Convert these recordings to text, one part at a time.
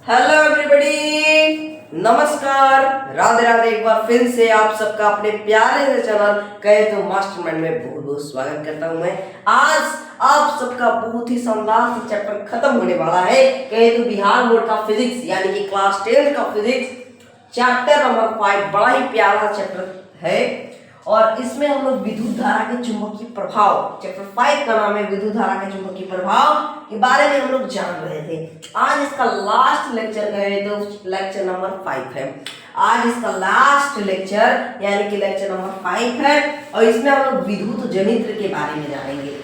Hello everybody, नमस्कार, राधे राधे। एक बार फिर से आप सबका अपने प्यारे से चैनल कहे तो मास्टरमाइंड में बहुत बहुत स्वागत करता हूं मैं। आज आप सबका बहुत ही शानदार से चैप्टर खत्म होने वाला है। कहे तो बिहार बोर्ड का फिजिक्स यानी कि क्लास 10 का फिजिक्स चैप्टर नंबर 5 बड़ा ही प्यारा चैप्टर है और इसमें हम लोग विद्युत धारा के चुंबकीय प्रभाव, चैप्टर 5 का नाम है विद्युत धारा के चुंबकीय प्रभाव के बारे में हम लोग जान रहे थे। आज इसका लास्ट लेक्चर है तो लेक्चर नंबर 5 है। आज इसका लास्ट लेक्चर यानी कि लेक्चर नंबर 5 है और इसमें हम लोग विद्युत जनित्र के बारे में जानेंगे।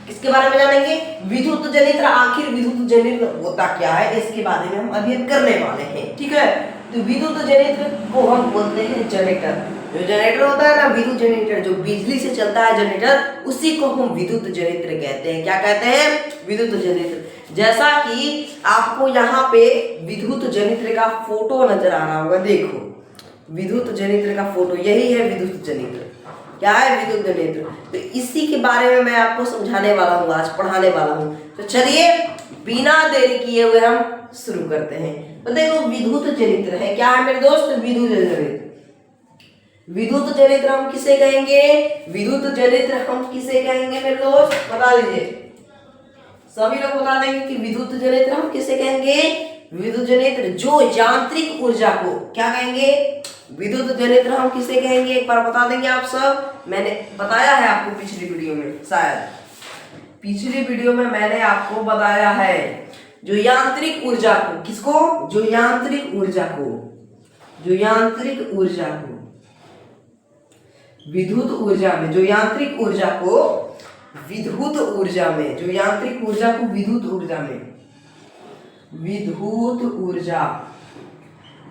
किसके बारे में जानेंगे? विद्युत जनित्र। आखिर विद्युत जनित्र होता क्या है इसके बारे में हम अध्ययन करने वाले हैं। ठीक है, तो विद्युत जनित्र को हम बोलते हैं जनरेटर। जो जनरेटर होता है ना, विद्युत जनरेटर, जो बिजली से चलता है जनरेटर, उसी को हम विद्युत जनरेटर कहते हैं। क्या कहते हैं? विद्युत जनरेटर। जैसा कि आपको यहाँ पे विद्युत जनरेटर का फोटो नजर आ रहा होगा, देखो विद्युत जनरेटर का फोटो, यही है विद्युत जनरेटर। क्या है? विद्युत जनरेटर। तो इसी के बारे में मैं आपको समझाने वाला हूँ, आज पढ़ाने वाला हूँ। तो चलिए बिना देरी किए हुए हम शुरू करते हैं। तो देखो विद्युत जनरेटर है, क्या है मेरे दोस्त? विद्युत जनरेटर। विद्युत जनरेटर हम किसे कहेंगे? विद्युत जनरेटर हम किसे कहेंगे मेरे दोस्त? बता दीजिए, सभी लोग बता देंगे कि विद्युत जनरेटर हम किसे कहेंगे? विद्युत जनरेटर जो यांत्रिक ऊर्जा को क्या कहेंगे? विद्युत जनरेटर हम किसे कहेंगे? एक बार बता देंगे आप सब। मैंने बताया है आपको पिछली वीडियो में, शायद पिछली वीडियो में मैंने आपको बताया है जो यांत्रिक ऊर्जा को, किसको? जो यांत्रिक ऊर्जा को, जो यांत्रिक ऊर्जा को विद्युत ऊर्जा में, जो यांत्रिक ऊर्जा को विद्युत ऊर्जा में, जो यांत्रिक ऊर्जा को विद्युत ऊर्जा में, विद्युत ऊर्जा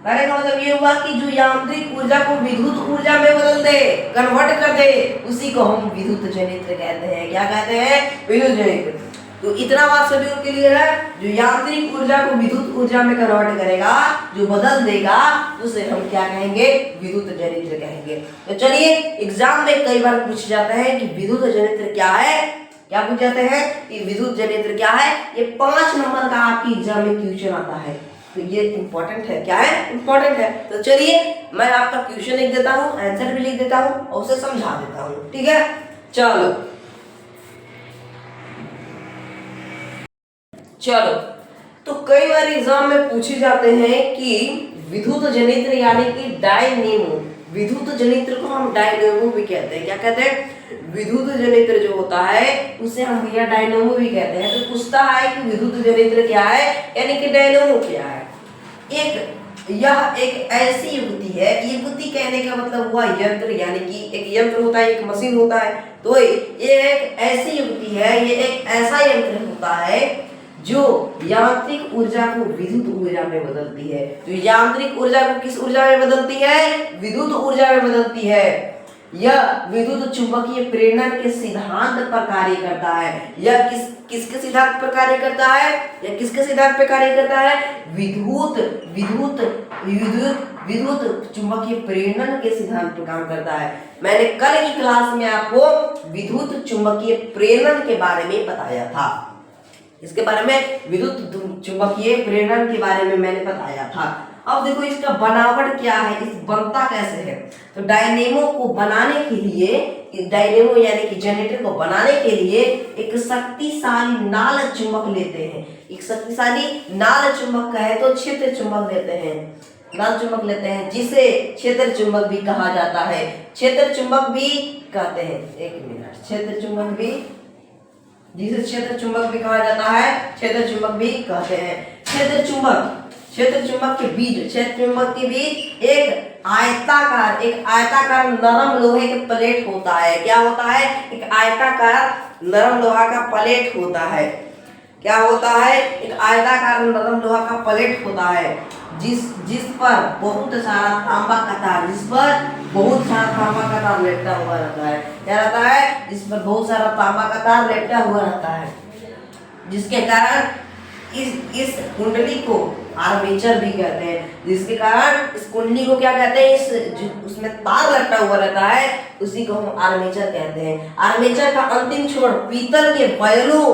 कहने का मतलब ये हुआ कि जो यांत्रिक ऊर्जा को विद्युत ऊर्जा में बदल दे, कन्वर्ट कर दे, उसी को हम विद्युत जनरेटर कहते हैं। क्या कहते हैं? विद्युत जनरेटर। तो इतना बात सभी लोग के लिए है, जो यांत्रिक ऊर्जा को विद्युत ऊर्जा में कन्वर्ट करेगा, जो बदल देगा, उसे हम क्या कहेंगे? विद्युत जनरेटर कहेंगे। तो चलिए एग्जाम में कई बार पूछ जाता है कि विद्युत जनरेटर क्या है। क्या पूछ जाते हैं कि विद्युत जनरेटर क्या है? ये 5 नंबर का आपकी एग्जाम में क्वेश्चन आता है, तो ये इंपॉर्टेंट है। क्या है? इंपॉर्टेंट है। तो चलिए मैं आपका क्वेश्चन लिख देता हूँ, आंसर भी लिख देता हूँ और उसे समझा देता हूँ। ठीक है, चलो चलो। तो कई बार एग्जाम में पूछे जाते हैं कि विद्युत जनरेटर यानी कि डायनेमो, विद्युत जनरेटर को हम डायनेमो भी कहते हैं। क्या कहते हैं? विद्युत जनरेटर जो होता है उसे हम भैया डायनेमो भी कहते हैं। तो पूछता है कि विद्युत जनरेटर क्या है यानी कि डायनेमो क्या है। यह एक ऐसी युक्ति है, युक्ति कहने का मतलब हुआ यंत्र, यानी कि एक यंत्र होता है, एक मशीन होता है। तो ये एक ऐसी युक्ति है, ये एक ऐसा यंत्र होता है जो यांत्रिक ऊर्जा को विद्युत ऊर्जा में बदलती है। जो यांत्रिक ऊर्जा को किस ऊर्जा में बदलती है? विद्युत ऊर्जा में बदलती है। यह विद्युत चुंबकीय प्रेरण के सिद्धांत पर कार्य करता है। यह किसके सिद्धांत पर कार्य करता है? यह किसके सिद्धांत पर कार्य करता है? विद्युत विद्युत विद्युत विद्युत चुंबकीय प्रेरण के सिद्धांत पर काम करता है। मैंने कल की क्लास में आपको विद्युत चुंबकीय प्रेरण के बारे में बताया था। इसके बारे में विद्युत चुंबकीय प्रेरण के बारे में मैंने बताया था। अब देखो इसका बनावट क्या है, इस बनता कैसे है। तो डायनेमो को बनाने के लिए, डायनेमो यानी कि जनरेटर को बनाने के लिए एक शक्तिशाली नाल चुंबक लेते हैं। एक शक्तिशाली नाल चुंबक कहे तो क्षेत्र चुंबक लेते हैं, नाल चुंबक लेते हैं, जिसे क्षेत्र चुंबक भी कहा जाता है। क्षेत्र चुंबक भी कहते हैं, एक मिनट, क्षेत्र चुंबक भी, जिसे क्षेत्र चुंबक भी कहा जाता है, क्षेत्र चुंबक भी कहते हैं। क्षेत्र चुंबक के बीच एक आयताकार नरम लोहे के प्लेट होता है। क्या होता है? एक आयताकार नरम लोहा का प्लेट होता है। क्या होता है? एक आयताकार नरम लोहा का प्लेट होता है, जिस पर बहुत सारा तांबा का तार, लपटा हुआ रहता है। क्या रहता है? जिस पर बहुत सारा तांबा का तार लपटा हुआ रहता है, जिसके कारण इस कुंडली को आर्मेचर भी कहते हैं। जिसके कारण इस कुंडली को क्या कहते हैं? उसमें तार लपटा हुआ रहता है, उसी को हम आर्मेचर कहते हैं। आर्मेचर का अंतिम छोर पीतल के बयलों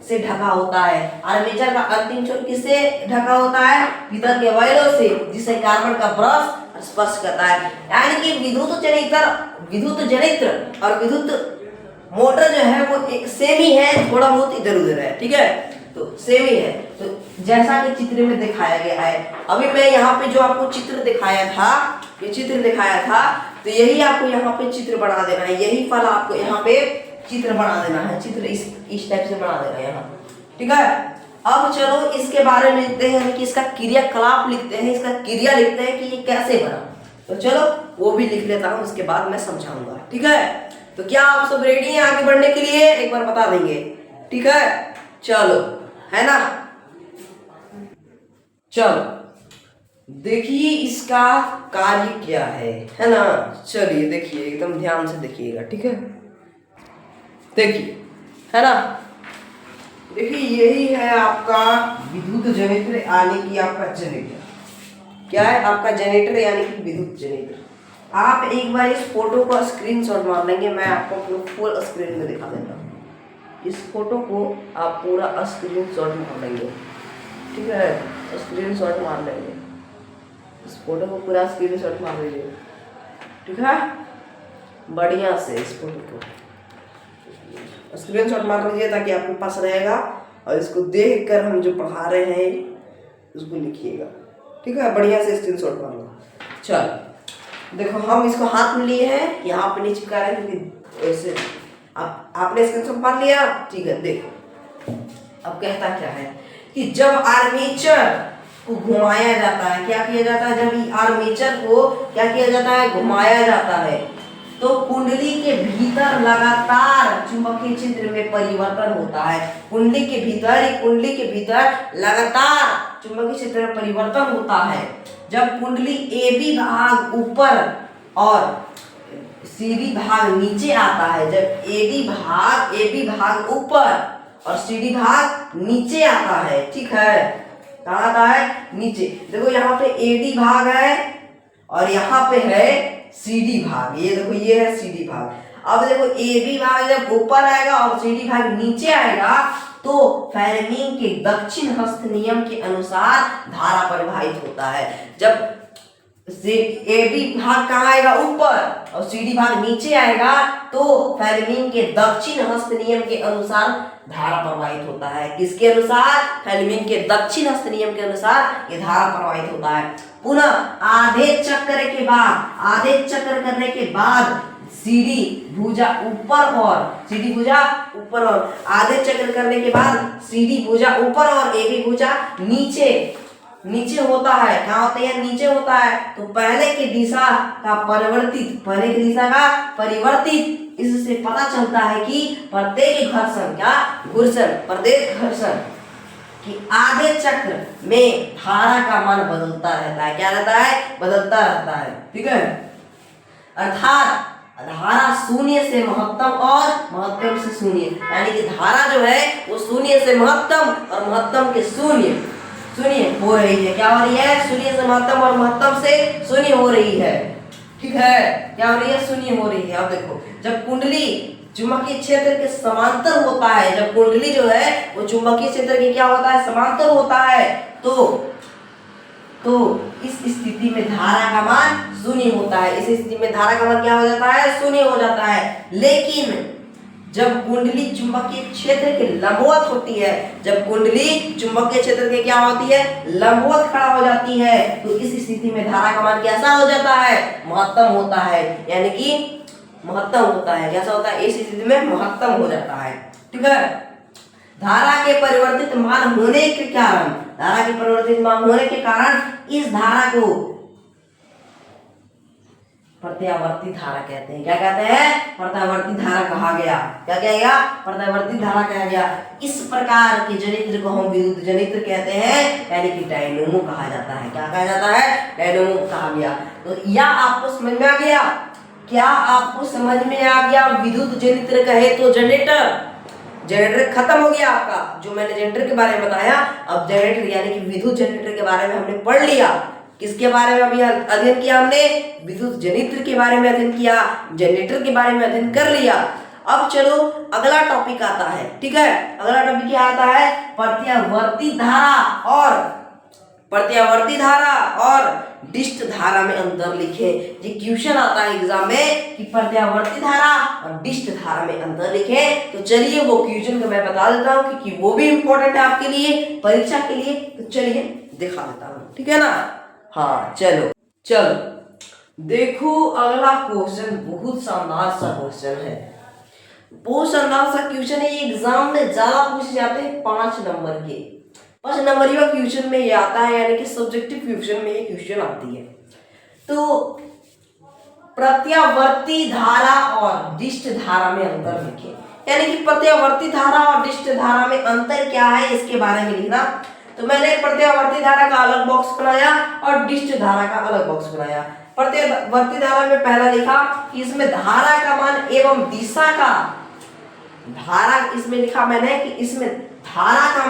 से ढका होता है। आर्मेचर का अंतिम छोर किससे ढका होता है? भीतर के अवयवों से, जिसे कार्बन का ब्रश स्पर्श करता है। यानी कि विद्युत जनित्र और विद्युत मोटर जो है वो एक सेम ही है, थोड़ा बहुत इधर उधर है, ठीक है, तो सेम ही है। तो जैसा कि चित्र में दिखाया गया है, अभी मैं यहाँ पे जो आपको चित्र दिखाया था, ये चित्र दिखाया था, तो यही आपको यहाँ पे चित्र बना देना है, यही फल आपको यहाँ पे चित्र बना देना है, चित्र इस टाइप से बना देना है यहाँ, ठीक है। अब चलो इसके बारे में लिखते हैं कि इसका क्रियाकलाप लिखते हैं, इसका क्रिया लिखते हैं कि ये कैसे बना। तो चलो वो भी लिख लेता हूँ, उसके बाद मैं समझाऊंगा, ठीक है। तो क्या आप सब रेडी हैं आगे बढ़ने के लिए? एक बार बता देंगे, ठीक है। चलो, है ना, चलो देखिए इसका कार्य क्या है ना। चलिए देखिए, एकदम ध्यान से देखिएगा, ठीक है। देखिए, है ना, देखिए यही है आपका विद्युत जनित्र यानी कि आपका जनरेटर। क्या है? आपका जनरेटर यानी कि विद्युत जनरेटर। आप एक बार इस फोटो को स्क्रीनशॉट मार लेंगे, मैं आपको फुल स्क्रीन में दिखा देता हूँ। इस फोटो को आप पूरा स्क्रीनशॉट मार लेंगे, ठीक है, स्क्रीनशॉट मार लेंगे, इस फोटो को पूरा स्क्रीनशॉट मार लीजिए, ठीक है, बढ़िया से इस फोटो को स्क्रीनशॉट मार लीजिए ताकि आपके पास रहेगा, और इसको देखकर हम जो पढ़ा रहे हैं उसको लिखिएगा, ठीक है, बढ़िया से स्क्रीनशॉट मार लो। चल देखो, हम इसको हाथ में लिए हैं, यहाँ पे नहीं चिपका रहे क्योंकि ऐसे आपने स्क्रीनशॉट मार लिया, ठीक है। देखो अब कहता क्या है कि जब आर्मेचर को घुमाया जाता है, क्या किया जाता है? जब आर्मेचर को क्या किया जाता है? घुमाया जाता है, तो कुंडली के भीतर लगातार चुंबकीय क्षेत्र में परिवर्तन होता है। कुंडली के भीतर लगातार चुंबकीय क्षेत्र में परिवर्तन होता है। जब कुंडली AB भाग ऊपर और CD भाग नीचे आता है, जब AB भाग ऊपर और CD भाग नीचे आता है, ठीक है, कहाँ आता है? नीचे। देखो यहाँ पे AD भाग है और यहाँ पे है CD भाग, ये देखो ये है CD भाग। अब देखो AB भाग जब ऊपर आएगा और CD भाग नीचे आएगा तो फेरेमिंग के दक्षिण हस्त नियम के अनुसार धारा परिवाहित होता है। जब AB भाग कहाँ आएगा? ऊपर, और CD भाग नीचे आएगा तो फेरेमिंग के दक्षिण हस्त नियम के अनुसार धारा प्रवाहित होता है। किसके अनुसार? फेरेमिंग के दक्षिण हस्त नियम के अनुसार ये धारा प्रवाहित होता है। पुनः आधे चक्र करने के बाद CD भुजा ऊपर और आधे चक्र करने के बाद CD भुजा ऊपर और AB भुजा नीचे होता है। क्या होता है? नीचे होता है। तो पहले की दिशा का परिवर्तित इससे पता चलता है कि प्रत्येक घर्षण कि आधे चक्र में धारा का मान बदलता रहता है। क्या रहता है? बदलता रहता है, ठीक है। अर्थात धारा शून्य से महत्तम और महत्तम से शून्य, यानी कि धारा जो है वो शून्य से महत्तम और महत्तम के शून्य हो रही है। क्या हो रही है? शून्य से महत्तम और महत्तम से शून्य हो रही है, ठीक है। क्या हो रही है? शून्य हो रही है। अब देखो, जब कुंडली चुंबकीय क्षेत्र के समांतर होता है, जब कुंडली जो है वो चुंबकीय क्षेत्र के क्या होता है? समांतर होता है, तो इस स्थिति में धारा का मान शून्य होता है। इस स्थिति में धारा का मान क्या हो जाता है? शून्य हो जाता है। लेकिन जब कुंडली चुंबकीय क्षेत्र के लंबवत होती है, जब कुंडली चुंबकीय क्षेत्र के क्या होती है? लंबवत खड़ा हो जाती है, तो इस स्थिति में धारा का मान कैसा हो जाता है? महत्तम होता है, यानी कि महत्तम होता है। कैसा होता है? इस स्थिति में महत्तम हो जाता है, ठीक है। धारा के परिवर्तित मान होने के कारण इस धारा को प्रत्यावर्ती धारा कहते हैं। क्या कहते हैं? प्रत्यावर्ती धारा कहा गया। क्या कहेगा? प्रत्यावर्ती धारा कहा गया। इस प्रकार के जनित्र को हम विद्युत जनित्र कहते हैं, यानी कि डायनेमो कहा जाता है। क्या कहा जाता है? डायनेमो कहा गया। तो यह आपको समझ में आ गया? क्या आपको समझ में आ गया? विद्युत जनित्र कहे तो जनरेटर खत्म हो गया आपका। जो मैंने जनरेटर के बारे में बताया, अब जनरेटर यानी कि विद्युत जनरेटर के बारे में हमने पढ़ लिया। किसके बारे में अभी अध्ययन किया हमने? विद्युत जनित्र के बारे में अध्ययन किया, जनरेटर के बारे में अध्ययन कर लिया। अब चलो अगला टॉपिक आता है, ठीक है। अगला टॉपिक क्या आता है, प्रत्यावर्ती धारा और डिस्ट धारा में अंतर लिखे। ये क्वेश्चन आता है एग्जाम में कि प्रत्यावर्ती धारा और डिस्ट धारा में अंतर लिखे। तो चलिए वो क्वेश्चन को मैं बता देता हूँ क्योंकि वो भी इंपॉर्टेंट है आपके लिए, परीक्षा के लिए। तो चलिए दिखा देता हूँ, ठीक है ना। हाँ चलो देखो अगला क्वेश्चन बहुत शानदार सा क्वेश्चन है, बहुत शानदार सा क्वेश्चन है। ये एग्जाम में ज्यादा पूछे जाते हैं 5 नंबर के, 5 नंबर का क्वेश्चन में ये आता है, यानी कि सब्जेक्टिव क्वेश्चन में ये क्वेश्चन आती है। तो प्रत्यावर्ती धारा और डिस्ट धारा में अंतर लिखे, यानी कि प्रत्यावर्ती धारा और डिस्ट धारा में अंतर क्या है इसके बारे में लिखना। तो मैंने प्रत्यावर्ती धारा का अलग बॉक्स बनाया और डिस्ट धारा का अलग बॉक्स बनाया। प्रत्यावर्ती धारा में पहला लिखा कि इसमें धारा का मान एवं दिशा का, धारा इसमें लिखा मैंने कि इसमें धारा का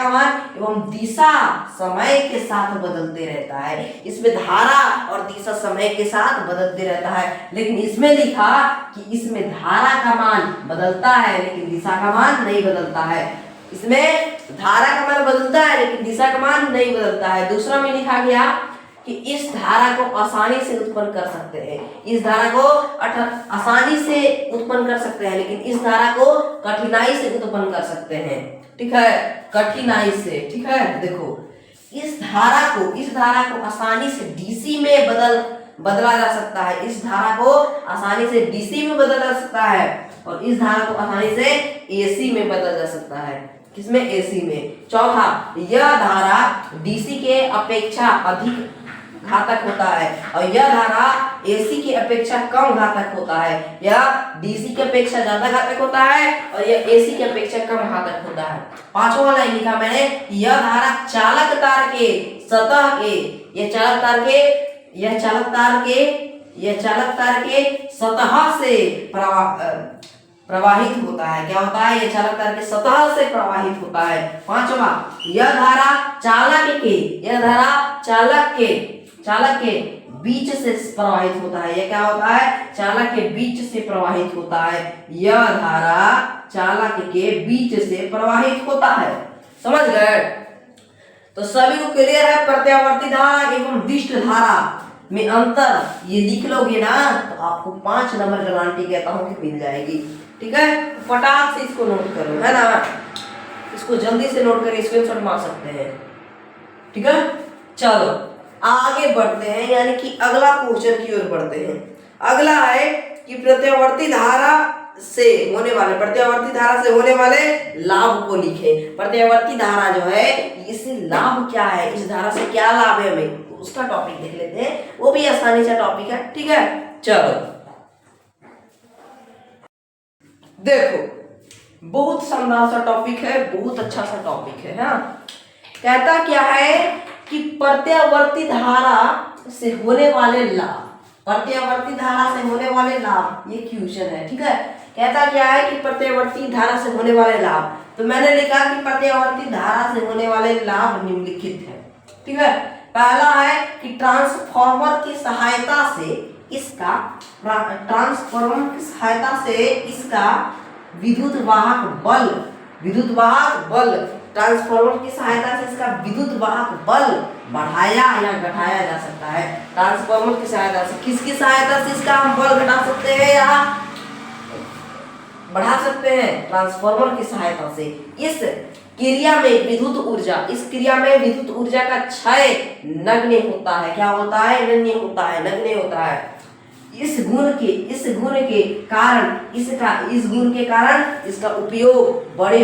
मान एवं दिशा समय के साथ बदलते रहता है। इसमें धारा और दिशा समय के साथ बदलते रहता है, लेकिन इसमें लिखा कि इसमें धारा का मान बदलता है लेकिन दिशा का मान नहीं बदलता है। इसमें धारा का मान बदलता है लेकिन दिशा का मान नहीं बदलता है। दूसरा में लिखा गया कि इस धारा को आसानी से उत्पन्न कर सकते हैं, इस धारा को आसानी से उत्पन्न कर सकते हैं, लेकिन इस धारा को कठिनाई से उत्पन्न कर सकते हैं, ठीक है, कठिनाई से, ठीक है। देखो इस धारा को आसानी से डीसी में बदला जा सकता है, इस धारा को आसानी से डीसी में बदला जा सकता है, और इस धारा को आसानी से एसी में बदला जा सकता है। किसमें, एसी में। चौथा, यह धारा डीसी के अपेक्षा अधिक घातक होता है और यह धारा एसी की अपेक्षा कम घातक होता है। यह डीसी की अपेक्षा ज्यादा घातक होता है और यह एसी की अपेक्षा कम घातक होता है। पांचवा लाइन लिखा मैंने, यह धारा चालक तार के सतह के, यह चालक तार के सतह से प्रवाहित होता है। क्या होता है, यह चालक तार के सतह से प्रवाहित होता है। पांचवा, यह धारा चालक के बीच से प्रवाहित होता है। यह क्या होता है, चालक के बीच से प्रवाहित होता है। यह धारा चालक के बीच से प्रवाहित होता है। समझ गए। तो सभी को क्लियर है प्रत्यावर्ती धारा एवं डिस्ट धारा में अंतर। ये लिख लोगे ना तो आपको 5 नंबर गारंटी कहता हूँ कि मिल जाएगी, ठीक है। फटाक से इसको नोट करो, है ना, इसको जल्दी से नोट करके स्क्रीनशॉट मार सकते हैं, ठीक है। चलो आगे बढ़ते हैं, यानी कि अगला क्वेश्चन की ओर बढ़ते हैं। अगला है कि प्रत्यावर्ती धारा से होने वाले लाभ को लिखें। प्रत्यावर्ती धारा जो है इससे लाभ क्या है, इस धारा से क्या लाभ है हमें, उसका टॉपिक देख लेते हैं। वो भी आसानी सा टॉपिक है, ठीक है। चलो देखो बहुत शानदार सा टॉपिक है, बहुत अच्छा सा टॉपिक है, हाँ। कहता क्या है कि प्रत्यावर्ती धारा से होने वाले लाभ, ये क्वेश्चन है, ठीक है। कहता क्या है कि प्रत्यावर्ती धारा से होने वाले लाभ। तो मैंने लिखा कि प्रत्यावर्ती धारा से होने वाले लाभ निम्नलिखित है, ठीक है। पहला है कि ट्रांसफार्मर की सहायता से इसका विद्युत वाहक बल बढ़ाया या घटाया जा सकता है। ट्रांसफार्मर की सहायता से, किसकी सहायता से इसका हम बल घटा सकते हैं या बढ़ा सकते हैं, ट्रांसफार्मर की सहायता से। इस क्रिया में विद्युत ऊर्जा का क्षय नगण्य होता है। क्या होता है, नगण्य होता है। इस गुण के कारण इसका उपयोग बड़े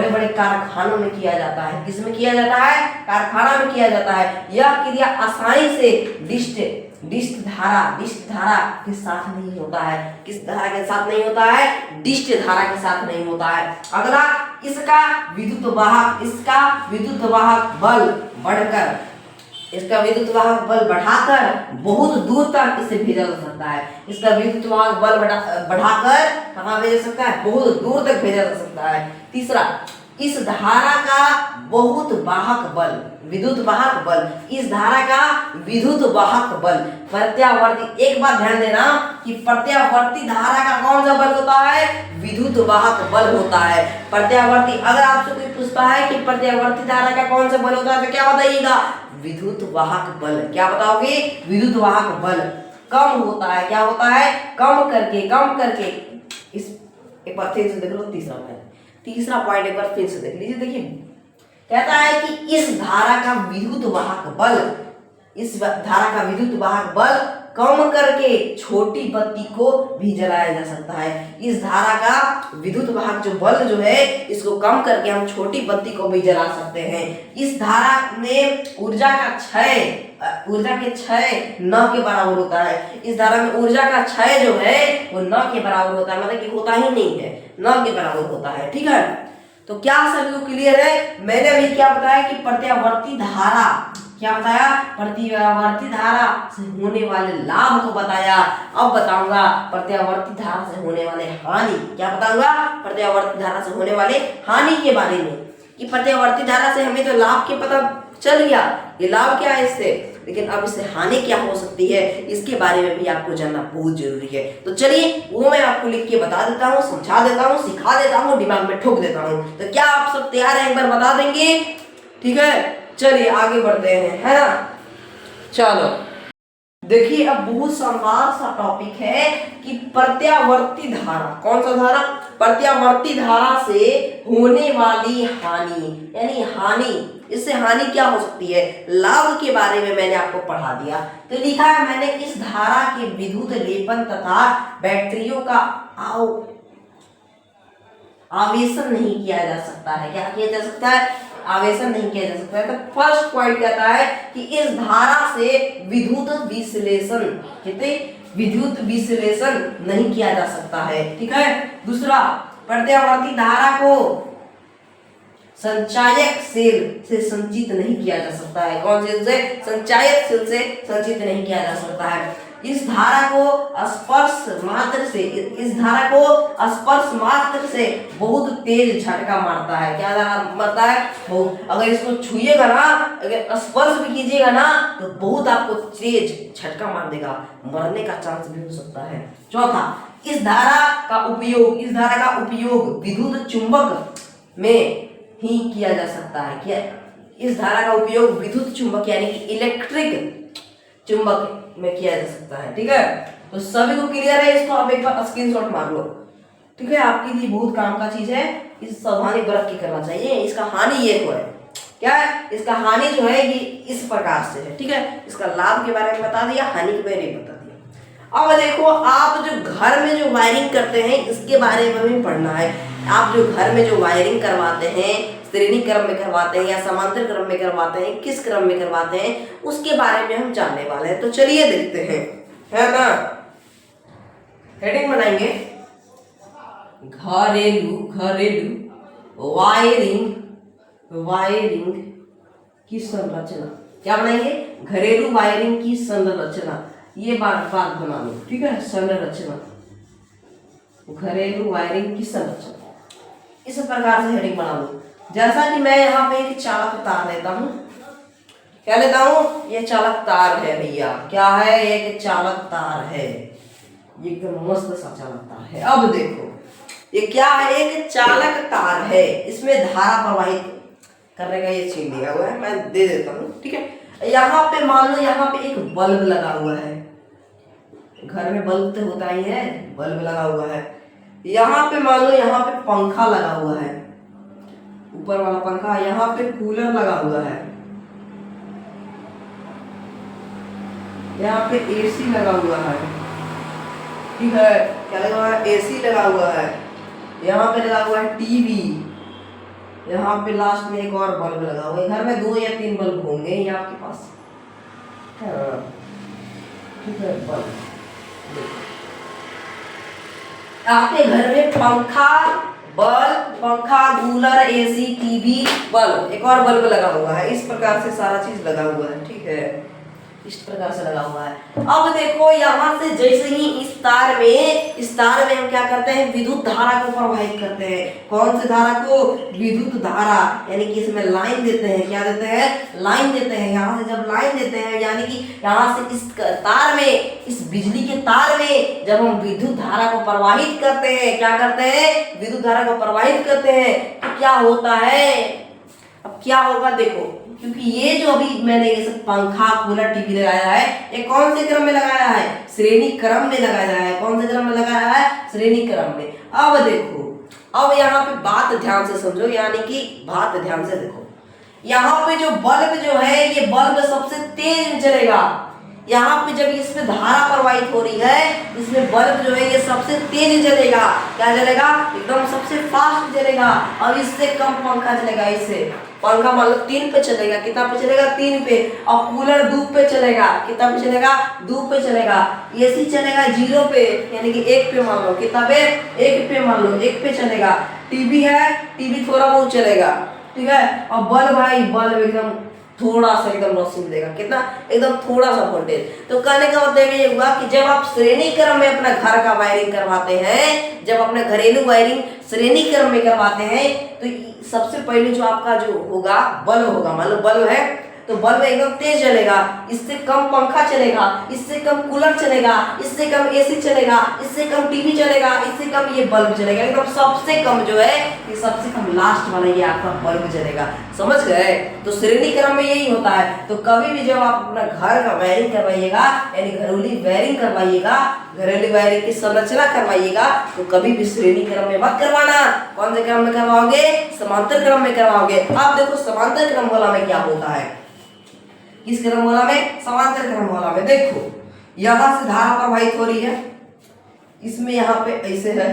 बड़े कारखानों में किया जाता है। किसमें किया जाता है, कारखाना में किया जाता है। यह क्रिया आसानी से डिस्ट धारा के साथ नहीं होता है। किस धारा के साथ नहीं होता है, डिस्ट धारा के साथ नहीं होता है। अगला, इसका विद्युत वाहक बल बढ़ाकर बहुत दूर तक इसे भेजा जा सकता है। इसका विद्युत वाहक बल बढ़ाकर कहाँ भेजा जा सकता है, बहुत दूर तक भेजा जा सकता है। तीसरा, इस धारा का बहुत वाहक बल, विद्युत वाहक बल, इस धारा का विद्युत वाहक बल प्रत्यावर्ती, एक बात ध्यान देना कि प्रत्यावर्ती धारा का कौन सा बल होता है, विद्युत वाहक बल होता है। प्रत्यावर्ती, अगर आपसे कोई पूछता है कि प्रत्यावर्ती धारा का कौन सा बल होता है तो क्या बताइएगा, विद्युत वाहक बल। क्या बताओगे, विद्युत वाहक बल कम होता है, क्या होता है, कम करके इस, एक बार फिर से देख लो तीसरा पॉइंट एक बार फिर से देख लीजिए। देखिए कहता है कि इस धारा का विद्युत वाहक बल, इस धारा का विद्युत वाहक बल कम करके छोटी बत्ती को भी जलाया जा सकता है। इस धारा का विद्युत वाहक जो बल जो है इसको कम करके हम छोटी बत्ती को भी जला सकते हैं। इस धारा में ऊर्जा के क्षय न के बराबर होता है। इस धारा में ऊर्जा का क्षय जो है वो न के बराबर होता है, मतलब कि होता ही नहीं है, न के बराबर होता है। ठीक है, तो क्या सभी को क्लियर है। मैंने अभी क्या बताया कि प्रत्यावर्ती धारा, क्या बताया, प्रत्यावर्ती धारा से होने वाले लाभ को बताया। अब बताऊंगा प्रत्यावर्ती धारा से होने वाले हानि, क्या बताऊंगा, प्रत्यावर्ती धारा से होने वाले हानि के बारे में। कि प्रत्यावर्ती धारा से हमें तो लाभ के पता चल गया, ये लाभ क्या है इससे, लेकिन अब इससे हानि क्या हो सकती है इसके बारे में भी आपको जानना बहुत जरूरी है। तो चलिए वो मैं आपको लिख के बता देता हूँ, समझा देता हूँ, सिखा देता हूँ, दिमाग में ठोक देता हूँ। तो क्या आप सब तैयार हैं, एक बार बता देंगे। ठीक है, चलिए आगे बढ़ते हैं, है ना। चलो देखिए, अब बहुत शानदार सा टॉपिक है कि प्रत्यावर्ती धारा, कौन सा धारा, प्रत्यावर्ती धारा से होने वाली हानि, यानी हानि, इससे हानि क्या हो सकती है, लाभ के बारे में मैंने आपको पढ़ा दिया। तो लिखा है मैंने, इस धारा के विद्युत लेपन तथा बैटरियों का आवेशन नहीं किया जा सकता है। क्या किया जा सकता है, आवेशन नहीं किया जा सकता है। तो फर्स्ट पॉइंट कहता है कि इस धारा से विद्युत विश्लेषण, कहते विद्युत विश्लेषण नहीं किया जा सकता है। ठीक है, दूसरा, प्रत्यावर्ती धारा को संचायक सेल से संचित नहीं किया जा सकता है। कौन से से, संचायक सेल से संचित नहीं किया जा सकता है। इस धारा को स्पर्श मात्र से, इस धारा को स्पर्श मात्र से बहुत तेज झटका मारता है। क्या मारता है, बहुत, अगर इसको छुइएगा ना, अगर स्पर्श भी कीजिएगा ना तो बहुत आपको तेज झटका मार देगा, मरने का चांस भी हो सकता है। चौथा, इस धारा का उपयोग विद्युत चुंबक में ही किया जा सकता है। क्या, इस धारा का उपयोग विद्युत चुंबक यानी कि इलेक्ट्रिक चुंबक में किया जा सकता है। ठीक है, तो सभी को क्लियर है, इसको आप एक बार स्क्रीनशॉट मार लो। ठीक है, आपके लिए बहुत काम का चीज है, इस सावधानी बरत के करना चाहिए। इसका हानि ये तो है, क्या है, इसका हानि जो है ये इस प्रकार से है। ठीक है, इसका लाभ के बारे में बता दिया, हानि के बारे में बता दिया। अब देखो, आप जो घर में जो वायरिंग करते हैं इसके बारे में भी पढ़ना है। आप जो घर में जो वायरिंग करवाते हैं, श्रेणी क्रम में करवाते हैं या समांतर क्रम में करवाते हैं, किस क्रम में करवाते हैं, उसके बारे में हम जानने वाले हैं। तो चलिए देखते हैं, है ना। हेडिंग बनाएंगे, घरेलू वायरिंग की संरचना। क्या बनाएंगे, घरेलू वायरिंग की संरचना। ये बात बना लो। ठीक है, संरचना, घरेलू वायरिंग की संरचना, इस प्रकार से हेडिंग बना लो। जैसा कि मैं यहाँ पे एक चालक तार लेता हूँ, क्या लेता हूँ, ये चालक तार है भैया। क्या है, एक चालक तार है, ये एकदम मस्त सा चालक तार है। अब देखो ये क्या है, एक चालक तार है, इसमें धारा प्रवाहित करने का ये चीज दिया हुआ है, मैं दे देता हूँ। ठीक है, यहाँ पे मान लो यहाँ पे एक बल्ब लगा हुआ है, घर में बल्ब तो होता ही है, बल्ब लगा हुआ है। यहाँ पे मान लो यहाँ पे पंखा लगा हुआ है, ऊपर वाला पंखा, यहाँ पे कूलर लगा हुआ है, यहाँ पे एसी लगा हुआ है। ठीक है, क्या लगा हुआ है, एसी लगा हुआ है, यहाँ पे लगा हुआ है टीवी, यहाँ पे लास्ट में एक और बल्ब लगा हुआ है। घर में 2 या 3 बल्ब होंगे ये आपके पास। ठीक है, बल्ब आपके घर में पंखा, कूलर, एसी, टीवी, बल्ब, एक और बल्ब लगा हुआ है। इस प्रकार से सारा चीज लगा हुआ है। ठीक है, इस प्रकार से लगा हुआ है। अब देखो यहाँ से जैसे ही इस तार में हम क्या करते हैं, विद्युत धारा को प्रवाहित करते हैं। कौन सी धारा को? विद्युत धारा, यानी कि इसमें लाइन देते हैं। क्या देते हैं? लाइन देते हैं। यहाँ से जब लाइन देते हैं, यानी कि यहाँ से इस तार में, इस बिजली के तार में जब हम विद्युत धारा को प्रवाहित करते हैं, क्या करते हैं? विद्युत धारा को प्रवाहित करते हैं, तो क्या होता है? अब क्या होगा देखो, क्योंकि ये जो अभी मैंने ये सब पंखा, कूलर, टीवी लगाया है, ये कौन से क्रम में लगाया है? श्रेणी क्रम में लगाया है। कौन से क्रम में लगाया है? श्रेणी क्रम में। अब देखो, अब यहाँ पे बात ध्यान से समझो, यानी कि बात ध्यान से देखो। यहाँ पे जो बल्ब जो है, ये बल्ब सबसे तेज चलेगा। यहाँ पे जब इसमें धारा प्रवाहित हो रही है, इसमें बल्ब जो है ये सबसे तेज जलेगा। क्या जलेगा? एकदम सबसे फास्ट जलेगा। और इससे कम पंखा चलेगा। इससे पंखा मान लो 3 पे चलेगा। कितना पे चलेगा? 3 पे। और कूलर 2 पे चलेगा। कितना पे चलेगा? 2 पे चलेगा। एसी चलेगा 0 पे, यानी कि 1 पे मान लो। कितना पे? 1 पे मान लो, 1 पे चलेगा। टीवी है, टीवी थोड़ा बहुत चलेगा, ठीक है। और बल्ब है, बल्ब एकदम थोड़ा सा एकदम रोशनी देगा। कितना? एकदम थोड़ा सा वोल्टेज। तो कहने का मतलब ये हुआ कि जब आप श्रेणी क्रम में अपना घर का वायरिंग करवाते हैं, जब अपने घरेलू वायरिंग श्रेणी क्रम में करवाते हैं, तो सबसे पहले जो आपका जो होगा बल्ब होगा, मान लो बल्ब है तो बल्ब एकदम तेज जलेगा। इससे कम पंखा चलेगा, इससे कम कूलर चलेगा, इससे कम एसी चलेगा, इससे कम टीवी चलेगा, इससे कम ये बल्ब चलेगा। एकदम सबसे कम जो है, ये सबसे कम लास्ट वाला ये आपका बल्ब जलेगा। समझ गए? तो श्रेणी क्रम में यही होता है। तो कभी भी जब आप अपना घर का वायरिंग करवाइएगा, यानी घरेलू वायरिंग करवाइएगा, घरेलू वायरिंग की संरचना करवाइएगा, तो कभी भी श्रेणी क्रम में मत करवाना। कौन से क्रम में करवाओगे? समांतर क्रम में करवाओगे। अब देखो समांतर क्रम वाला में क्या होता है। किस क्रम वाला में? समांतर क्रम वाला में। देखो यहां से धारा प्रवाहित हो रही है, इसमें यहाँ पे ऐसे है,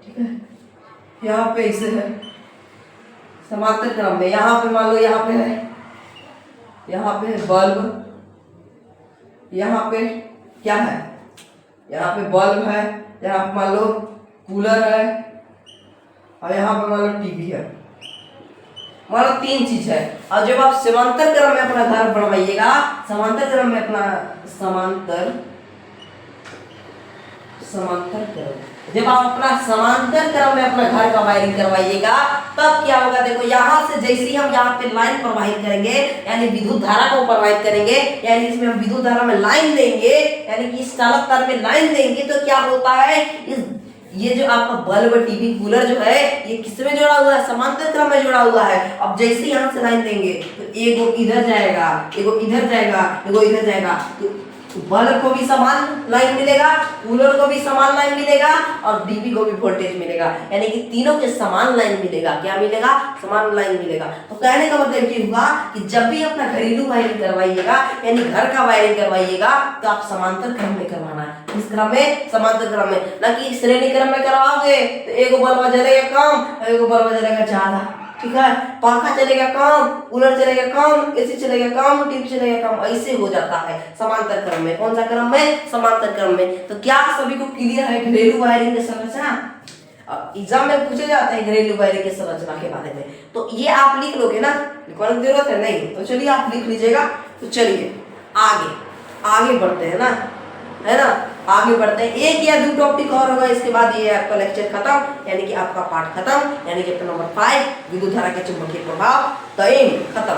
ठीक है, यहाँ पे ऐसे है। समांतर क्रम में यहाँ पे मान लो यहाँ पे है, यहाँ पे है बल्ब, यहाँ पे क्या है? यहाँ पे बल्ब है, यहाँ पे मान लो कूलर है, और यहाँ पे मान लो टीवी है। मान लो 3 चीज है। और जब आप समांतर क्रम में अपना घर बनवाइएगा, समांतर क्रम में अपना समांतर क्रम, जब आप अपना समांतर क्रम में अपना घर का वायरिंग करवाइएगा, तब क्या होगा देखो, यहाँ से जैसे ही हम यहाँ पे लाइन प्रवाहित करेंगे, यानी विद्युत धारा को प्रवाहित करेंगे, यानी इसमें हम विद्युत धारा में लाइन देंगे, यानी कि इस चालक तार में लाइन देंगे, तो क्या होता है, ये जो आपका बल्ब, टीवी, कूलर जो है, ये किसमें जुड़ा हुआ है? समांतर क्रम में जुड़ा हुआ है। अब जैसे यहाँ से लाइन देंगे तो एगो इधर जाएगा, एगो इधर जाएगा, एगो इधर जाएगा, तो बल्ब को भी समान लाइन मिलेगा, कूलर को भी समान लाइन मिलेगा, और टीवी को भी वोल्टेज मिलेगा, यानी कि तीनों के समान लाइन मिलेगा। क्या मिलेगा? समान लाइन मिलेगा। तो कहने का मतलब ये हुआ कि जब भी अपना घरेलू वायरिंग करवाइएगा, यानी घर का वायरिंग करवाइएगा, तो आप समांतर क्रम में करवाना है। इस क्रम में, समांतर क्रम में, ना कि श्रेणी क्रम में करवाओगे तो एगो बल्ब जलेगा कम, एगो बल्ब जलेगा ज्यादा, ठीक है। पंखा चलेगा कम, कूलर चलेगा कम, एसी चलेगा कम, टीवी चलेगा कम, ऐसे हो जाता है समांतर क्रम में। कौन सा क्रम में? समांतर क्रम में। तो क्या सभी को क्लियर है घरेलू वायरिंग की संरचना? एग्जाम में पूछे जाते हैं घरेलू वायरिंग की संरचना के बारे में, तो ये आप लिख लोगे ना, लिखवाने की जरूरत है नहीं, तो चलिए आप लिख लीजिएगा। तो चलिए आगे बढ़ते हैं ना, है ना, आगे बढ़ते हैं। 1 या 2 टॉपिक और होगा, इसके बाद ये आपका लेक्चर खत्म, यानी कि आपका पाठ खत्म, यानी चैप्टर नंबर 5 विद्युत धारा के चुंबकीय प्रभाव खत्म,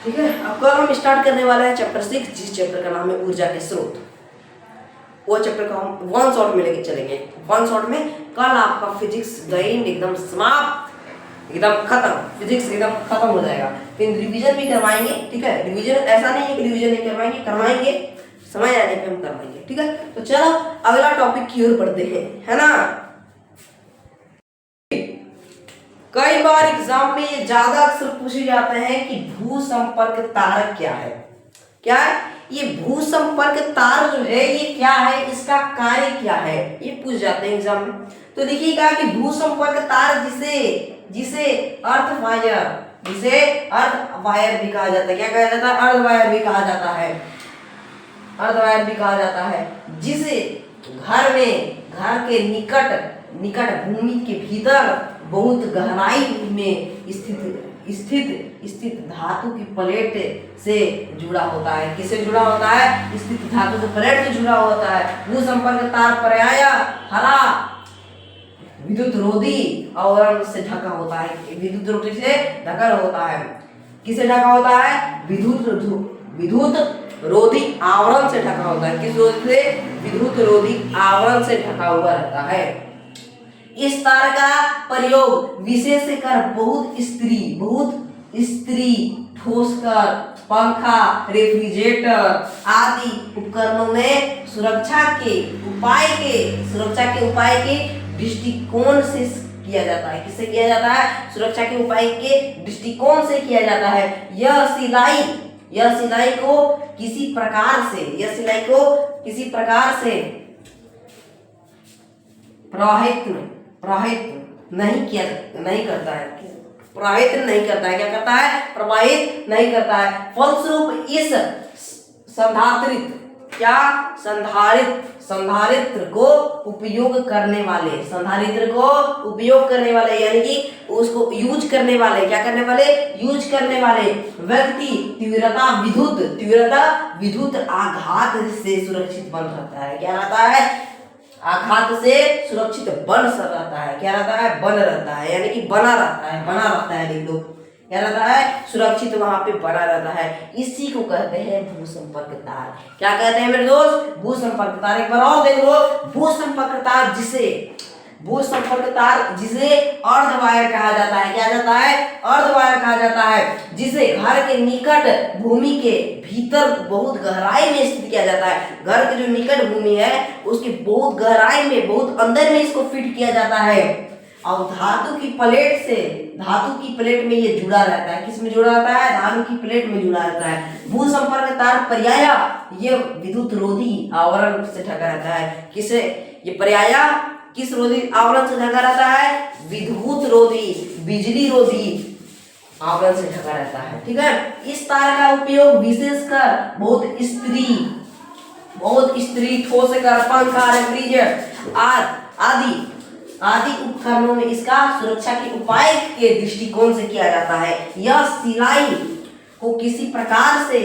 ठीक है। अब कल हम स्टार्ट करने वाले हैं चैप्टर 6, जिस चैप्टर का नाम है ऊर्जा के स्रोत। वो चैप्टर को हम 1 शॉट में लेके चलेंगे। 1 शॉट में कल आपका फिजिक्स गई एकदम समाप्त, एकदम खत्म, फिजिक्स एकदम खत्म हो जाएगा। फिर रिवीजन भी करवाएंगे, ठीक है। रिवीजन ऐसा नहीं है कि रिवीजन नहीं करवाएंगे, समय आने पे हम करवाएंगे, ठीक है। तो चलो अगला टॉपिक की ओर बढ़ते हैं, है ना। कई बार एग्जाम में ये ज्यादा अक्सर पूछे जाते हैं कि भू संपर्क तार क्या है। क्या है ये भू संपर्क तार जो है, ये क्या है, इसका कार्य क्या है, ये पूछ जाते हैं एग्जाम में। तो देखिएगा कि भू संपर्क तार जिसे अर्थ वायर भी कहा जाता है। क्या कहा जाता है? अर्थ वायर भी कहा जाता है, अर्धवायर भी कहा जाता है, जिसे घर के निकट भूमि के भीतर बहुत गहराई में स्थित स्थित स्थित धातु की प्लेट से जुड़ा होता है। किससे जुड़ा होता है? स्थित धातु की प्लेट से जुड़ा होता है। भूसंपर्क तार पर्याय हरा विद्युत रोधी आवरण से ढका होता है। विद्युत रोधी से ढका होता है। किससे ढका होता है? विद्युत रोधी आवरण से ढका होता है। किस रोधी से? विद्युत रोधी आवरण से ढका हुआ रहता है। इस तार का प्रयोग विशेषकर बहुत स्त्री ठोसकर पंखा, रेफ्रिजरेटर आदि उपकरणों में सुरक्षा के उपाय के दृष्टिकोण से किया जाता है। किससे किया जाता है? सुरक्षा के उपाय के दृष्टिकोण से किया जाता है। यह सिलाई को किसी प्रकार से प्रभावित नहीं करता है। प्रभावित नहीं करता है। क्या करता है? प्रभावित नहीं करता है। फलस्वरूप इस संधारित्र को उपयोग करने वाले यानी कि उसको यूज करने वाले व्यक्ति तीव्रता विद्युत आघात से सुरक्षित बन रहता है। क्या रहता है? आघात से सुरक्षित बन रहता है। क्या रहता है? बन रहता है यानी कि बना रहता है लिख लो। क्या रहता है? सुरक्षित वहां पे बना रहता है। इसी को कहते हैं भूसंपर्क तार। क्या कहते हैं मेरे दोस्त? भूसंपर्क तार। एक बार और देख लो। भूसंपर्क तार जिसे अर्धवायर कहा जाता है। क्या जाता है? अर्धवायर कहा जाता है। जिसे घर के निकट भूमि के भीतर बहुत गहराई में स्थित किया जाता है। घर की जो निकट भूमि है उसकी बहुत गहराई में, बहुत अंदर में इसको फिट किया जाता है। और धातु की प्लेट में ये जुड़ा रहता है। किस में जुड़ा रहता है? धातु की प्लेट में जुड़ा रहता है। भूसंपर्क तार पर्याय ये विद्युत रोधी आवरण से ढका रहता है। किसे? ये पर्याय किस रोधी आवरण से ढका रहता है? विद्युत रोधी, बिजली रोधी आवरण से ढका रहता है। ठीक है। इस तार का उपयोग विशेषकर बहुत स्त्री ठोसकर पंखा, रेफ्रिजरेटर आदि उपकरणों में इसका सुरक्षा के उपाय के दृष्टिकोण से किया जाता है। यह सिलाई को किसी प्रकार से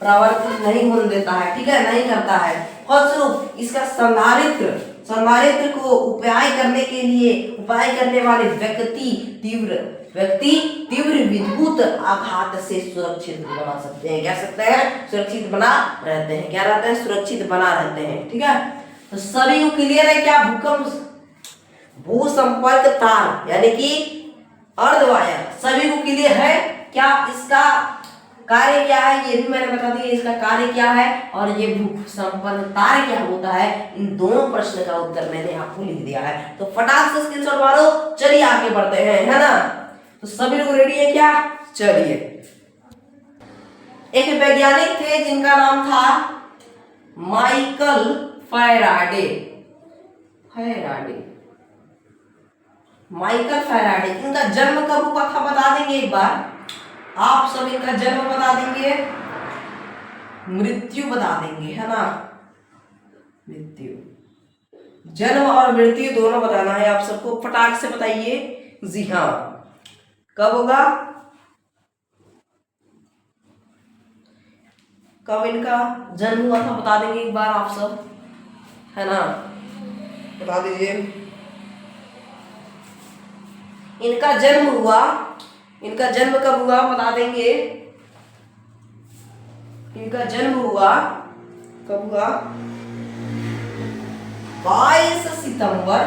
प्रवर्तित नहीं होने देता है। ठीक है, नहीं करता है। फलस्वरूप इसका संधारित्र को उपाय करने वाले व्यक्ति तीव्र विद्युत आघात से सुरक्षित बना सकते हैं। क्या सकते हैं? सुरक्षित बना रहते हैं। क्या रहते हैं? सुरक्षित बना रहते हैं। ठीक है, तो सभी को क्लियर है क्या? भूसंपर्क तार यानी कि अर्धवायर सभी को क्लियर है क्या? इसका कार्य क्या है ये भी मैंने बता दिया। इसका कार्य क्या है और ये भूसंपर्क तार क्या होता है, इन दोनों प्रश्न का उत्तर मैंने आपको लिख दिया है। तो फटाक से स्क्रीनशॉट मारो। चलिए आगे बढ़ते हैं, है ना? तो सभी लोग रेडी है क्या? चलिए। एक वैज्ञानिक थे जिनका नाम था माइकल फैराडे। Michael Faraday. इनका जन्म कब हुआ था बता देंगे एक बार आप सब? इनका जन्म बता देंगे, मृत्यु बता देंगे, है ना? मृत्यु, जन्म और मृत्यु दोनों बताना है आप सबको। फटाक से बताइए। जी हाँ, कब होगा? कब इनका जन्म हुआ था बता देंगे एक बार आप सब, है ना? बता दीजिए। इनका जन्म कब हुआ बता देंगे। इनका जन्म हुआ कब हुआ? 22 सितंबर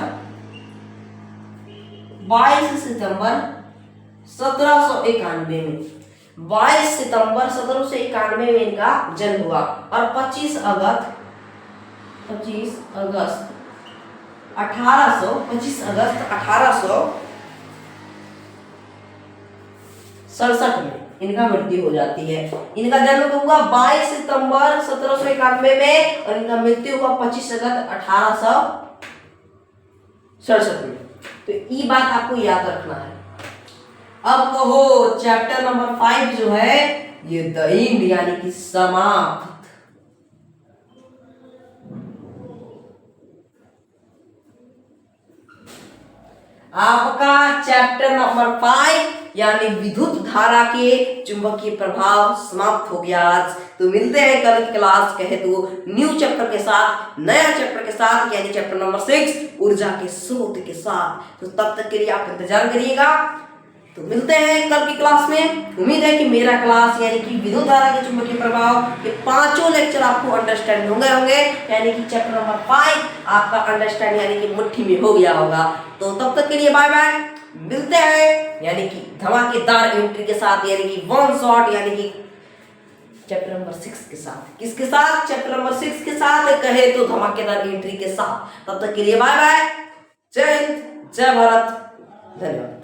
1791 में। 22 सितंबर 1791 में इनका जन्म हुआ और 25 अगस्त 1867 में इनका मृत्यु हो जाती है। इनका जन्म कब हुआ? 22 सितंबर 1791 में और इनका मृत्यु हुआ 25 अगस्त 1867 में। तो ये बात आपको याद रखना है। अब कहो चैप्टर नंबर 5 जो है ये द एंड यानी कि समाप्त। आपका चैप्टर नंबर 5 यानी विद्युत धारा के चुंबकीय प्रभाव समाप्त हो गया आज। तो मिलते हैं कल की क्लास कहे तो न्यू चैप्टर के साथ, नया चैप्टर के साथ, यानी चैप्टर नंबर 6 ऊर्जा के स्रोत के साथ। तो तब तक के लिए आप इंतजार करिएगा। तो मिलते हैं कल की क्लास में। उम्मीद है कि मेरा क्लास यानी कि विद्युत धारा के चुंबकीय प्रभाव ये पांचों लेक्चर आपको अंडरस्टैंड होंगे यानी कि चैप्टर नंबर 5 आपका अंडरस्टैंड यानी कि मुट्ठी में हो गया होगा। तो तब तक के लिए बाय बाय, मिलते हैं यानी कि धमाकेदार एंट्री के साथ, यानी कि वन शॉट, यानी कि चैप्टर नंबर 6 के साथ। किसके साथ? चैप्टर नंबर 6 के साथ, कहे तो धमाकेदार एंट्री के साथ। तब तक के लिए बाय बाय, जय हिंद, जय भारत, धन्यवाद।